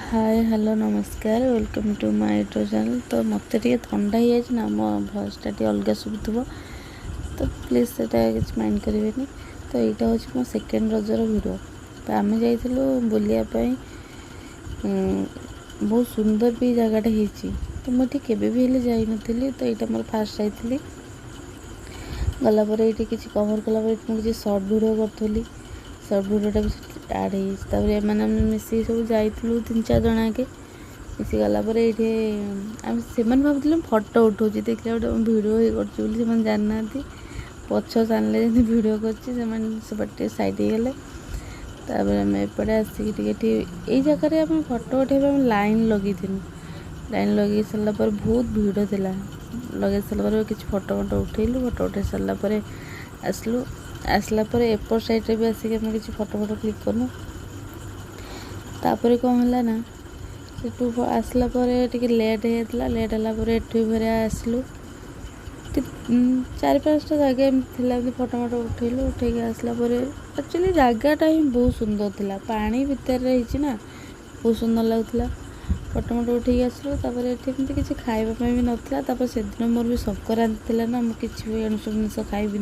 हाय hello नमस्कार welcome to my YouTube channel. तो मत थंडा ही ना मो भॉइसटा अलग शुभुव तो प्लीज से किसी माइंड करेंगे। तो यहाँ हूँ मो सेकेंड रजर वीडियो। तो आम जाइलु बुलायापाई बहुत सुंदर भी जगटा हो। तो मुझे केवे भी हेले जाइनी। तो यहाँ मोर फास्ट जाइली गलापर ये किसी कवर कलापर किसी सर्ट वीडियो करी। सर्ट वीडियोटा भी आड हो मैंने मिसी सब जाइलु 3-4 जन आगे मिसी गलापर ये भावुँ फटो उठाऊँ देखिए गोटे भिडियो ये कर जाना पछ चैनल जमी भिड कर सैड हो गले। आम एपटे आसिक यही जगह आम फटो उठे लाइन लगे लाइन लगे सारापर बहुत भिड़ थी लगे सारापर किसी फटो उठेलु। फटो उठे सारापर आसला एपट साइड भी आसिक किसी फटो क्लिक करूँ। तापर कौन है ना से आसला लेट होता लेट है एठू फेर आसलु 4-5टा जगह थी फटो उठेलु। उठे आसला एक्चुअली जगटा ही बहुत सुंदर थी पानी भितर रही ना बहुत सुंदर लगुला। फटो उठे आसलु किसी खावाई भी नाला। से दिन मोर भी संक्रांति थी ना मुझे किसी भी एणु सब जिन खाइबी।